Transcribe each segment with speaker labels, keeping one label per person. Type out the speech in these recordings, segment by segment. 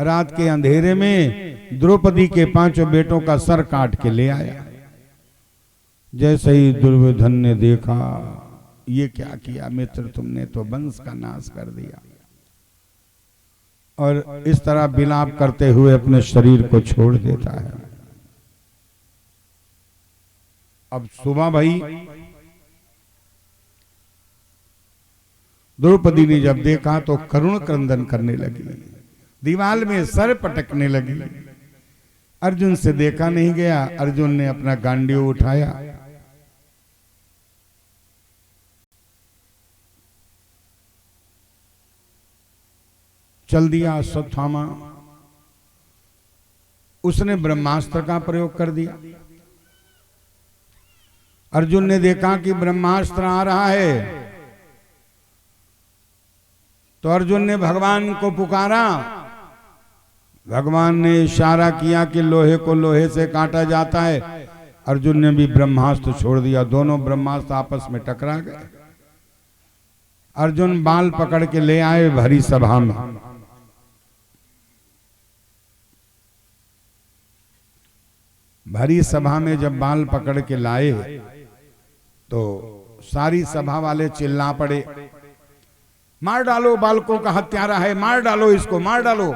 Speaker 1: रात के अंधेरे में द्रौपदी के 5 बेटों का सर काट के ले आया। जैसे ही दुर्योधन ने देखा, ये क्या किया मित्र, तुमने तो वंश का नाश कर दिया, और इस तरह विलाप करते हुए अपने शरीर को छोड़ देता है। अब सुबह भाई द्रौपदी ने जब देखा तो करुण क्रंदन करने लगी, दीवार में सर पटकने लगी। अर्जुन से देखा नहीं गया। अर्जुन ने अपना गांडीव उठाया, चल दिया अश्वत्थामा। उसने ब्रह्मास्त्र का प्रयोग कर दिया। अर्जुन ने देखा कि ब्रह्मास्त्र आ रहा है तो अर्जुन ने भगवान को पुकारा। भगवान ने इशारा किया कि लोहे को लोहे से काटा जाता है। अर्जुन ने भी ब्रह्मास्त्र छोड़ दिया। दोनों ब्रह्मास्त्र आपस में टकरा गए। अर्जुन बाल पकड़ के ले आए भरी सभा में। भरी सभा में जब बाल पकड़ के लाए तो सारी सभा वाले चिल्ला पड़े, मार डालो, बालकों का हत्यारा है, मार डालो इसको, मार डालो।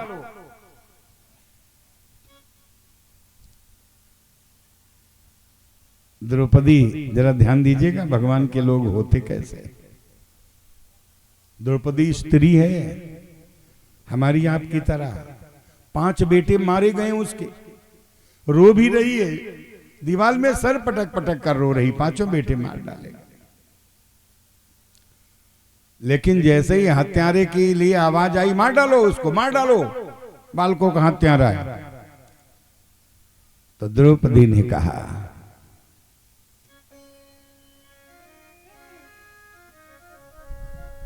Speaker 1: द्रौपदी, जरा ध्यान दीजिएगा भगवान के लोग होते कैसे। द्रौपदी स्त्री है हमारी आपकी तरह। 5 बेटे मारे गए उसके, रो भी रही है, दीवार में सर पटक पटक कर रो रही, 5 बेटे मार डाले। लेकिन जैसे ही हत्यारे के लिए आवाज आई, मार डालो उसको, मार डालो, बालकों का हत्यारा है, तो द्रौपदी ने कहा,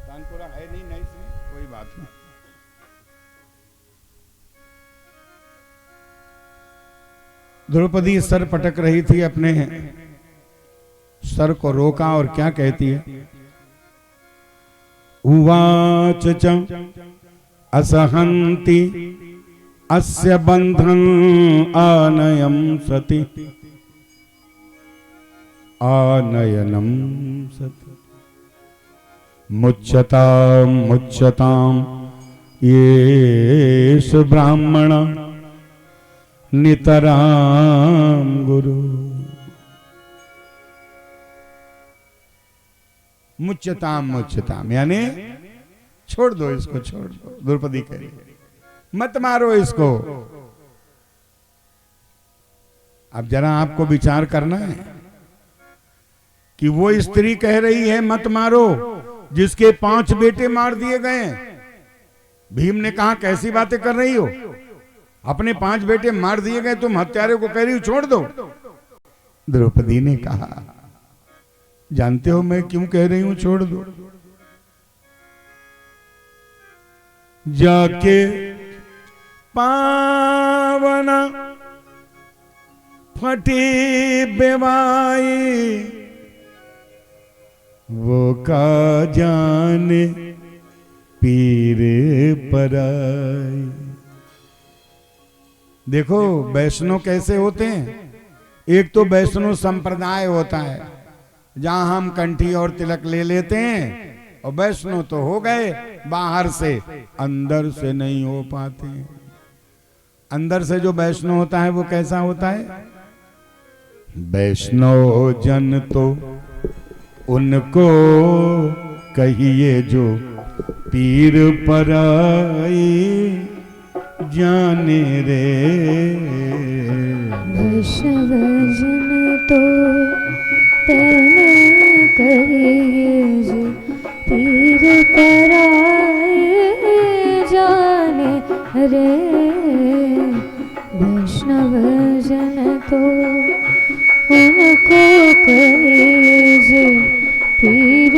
Speaker 1: तानपुरा है नहीं, नहीं इसमें कोई बात नहीं। द्रौपदी सर पटक रही थी, अपने सर को रोका और क्या कहती है, उवाच च असहन्ति अस्य बंधन आनयम सति आनयनम सति मुच्यताम मुच्यताम येष ब्राह्मण नितराम गुरु। मुच्यताम मुच्यताम यानी छोड़ दो इसको, छोड़ दो। द्रौपदी कह रही है मत मारो इसको। अब जरा आपको विचार करना है कि वो स्त्री कह रही है मत मारो, जिसके 5 बेटे मार दिए गए। भीम ने कहा कैसी बातें कर रही हो, अपने 5 बेटे मार दिए गए, तुम हत्यारे को कह रही हो छोड़ दो। द्रौपदी ने कहा जानते हो मैं क्यों कह रही हूं छोड़ दो, जाके पावना फटी बेवाई वो का जाने पीर पराई। देखो वैष्णव कैसे होते हैं। एक तो वैष्णव संप्रदाय होता है जहां हम कंठी और तिलक ले लेते हैं, और वैष्णव तो हो गए बाहर से, अंदर से नहीं हो पाते। अंदर से जो वैष्णव होता है वो कैसा होता है, वैष्णव जन तो उनको कहिए जो पीर पराई जाने रे।
Speaker 2: वैष्णव जन तो तेने कहिए जो पीर पराए जाने रे। वैष्णव जन तो उनको कहिए जो पीर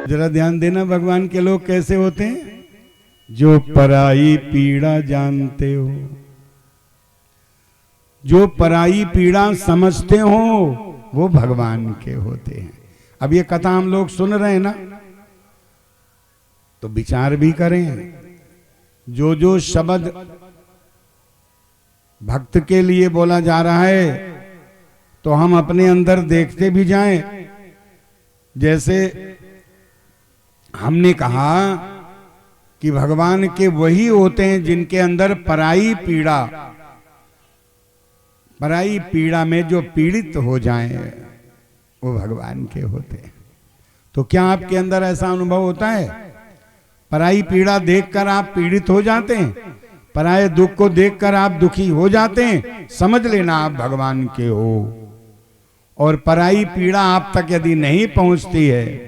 Speaker 1: जरा ध्यान देना, भगवान के लोग कैसे होते हैं? जो पराई पीड़ा जानते हो, जो पराई पीड़ा समझते हो, वो भगवान के होते हैं। अब ये कथा हम लोग सुन रहे हैं ना, तो विचार भी करें। जो जो शब्द भक्त के लिए बोला जा रहा है, तो हम अपने अंदर देखते भी जाएं। जैसे हमने कहा कि भगवान के वही होते हैं जिनके अंदर पराई पीड़ा में जो पीड़ित हो जाएं, वो भगवान के होते हैं। तो क्या आपके अंदर ऐसा अनुभव होता है? पराई पीड़ा देखकर आप पीड़ित हो जाते हैं, पराये दुख को देखकर आप दुखी हो जाते हैं, समझ लेना आप भगवान के हो। और पराई पीड़ा आप तक यदि नहीं पहुंचती है,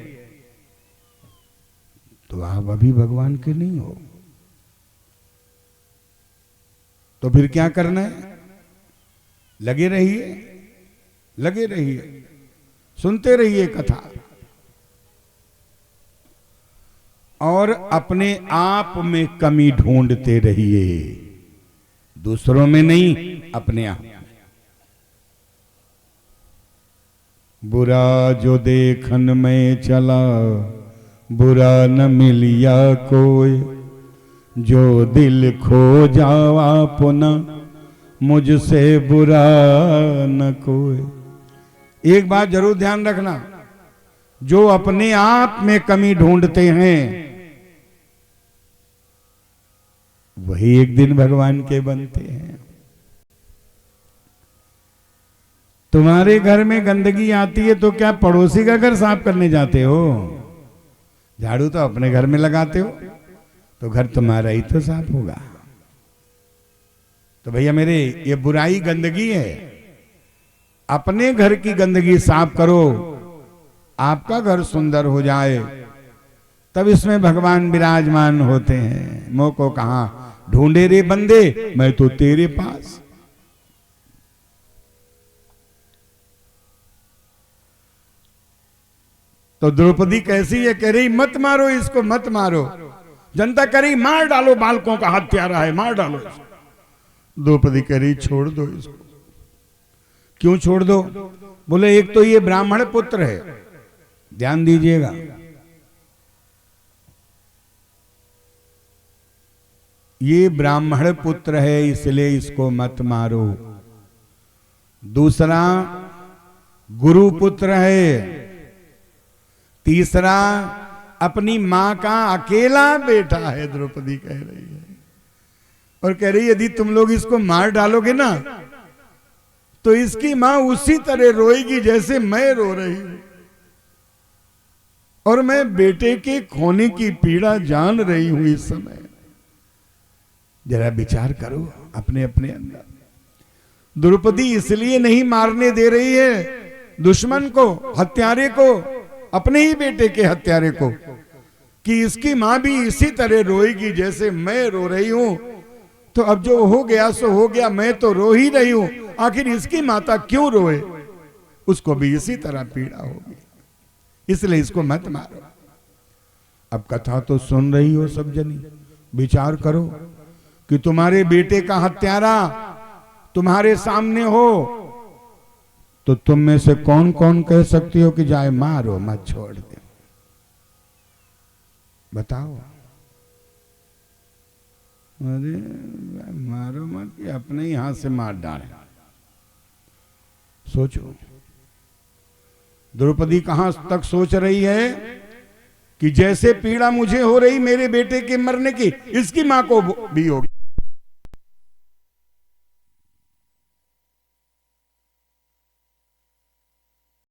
Speaker 1: तो आप अभी भगवान के नहीं हो। तो फिर क्या करना है? लगे रहिए, सुनते रहिए कथा, और अपने आप में कमी ढूंढते रहिए, दूसरों में नहीं, अपने आप में। बुरा जो देखन में चला, बुरा न मिलिया कोई, जो दिल खो जावा पुनः, मुझसे बुरा न कोई। एक बात जरूर ध्यान रखना, जो अपने आप में कमी ढूंढते हैं वही एक दिन भगवान के बनते हैं। तुम्हारे घर में गंदगी आती है तो क्या पड़ोसी का घर साफ करने जाते हो? झाड़ू तो अपने घर में लगाते हो, तो घर तुम्हारा ही तो साफ होगा। तो भैया मेरे, ये बुराई गंदगी है। अपने घर की गंदगी साफ करो, आपका घर सुंदर हो जाए, तब इसमें भगवान विराजमान होते हैं। मोह को कहा ढूंढे रे बंदे, मैं तो तेरे पास। तो द्रौपदी कैसी है? कह रही मत मारो इसको, मत मारो। जनता कह रही मार डालो, बालकों का हत्यारा है, मार डालो इसको। द्रौपदी कह रही छोड़ दो इसको। क्यों छोड़ दो? बोले एक तो ये ब्राह्मण पुत्र है, ध्यान दीजिएगा। ये ब्राह्मण पुत्र है इसलिए इसको मत मारो। दूसरा गुरु पुत्र है। तीसरा अपनी मां का अकेला बेटा है, द्रौपदी कह रही है। और कह रही यदि तुम लोग इसको मार डालोगे ना तो इसकी मां उसी तरह रोएगी जैसे मैं रो रही हूं। और मैं बेटे के खोने की पीड़ा जान रही हूं इस समय। जरा विचार करो अपने अपने अंदर। द्रौपदी इसलिए नहीं मारने दे रही है दुश्मन को, हत्यारे को, अपने ही बेटे के हत्यारे को, कि इसकी मां भी इसी तरह रोएगी जैसे मैं रो रही हूं। तो अब जो हो गया सो हो गया, मैं तो रो ही रही हूं, आखिर इसकी माता क्यों रोए? उसको भी इसी तरह पीड़ा होगी, इसलिए इसको मत मारो। अब कथा तो सुन रही हो सब जनी, विचार करो कि तुम्हारे बेटे का हत्यारा तुम्हारे सामने हो तो तुम में से कौन कौन कह सकती हो कि जाए मारो, मत छोड़ दे? बताओ। अरे मारो मत कि अपने ही हाथ से मार डाले। सोचो, द्रौपदी कहां तक सोच रही है कि जैसे पीड़ा मुझे हो रही मेरे बेटे के मरने की, इसकी मां को भी होगी।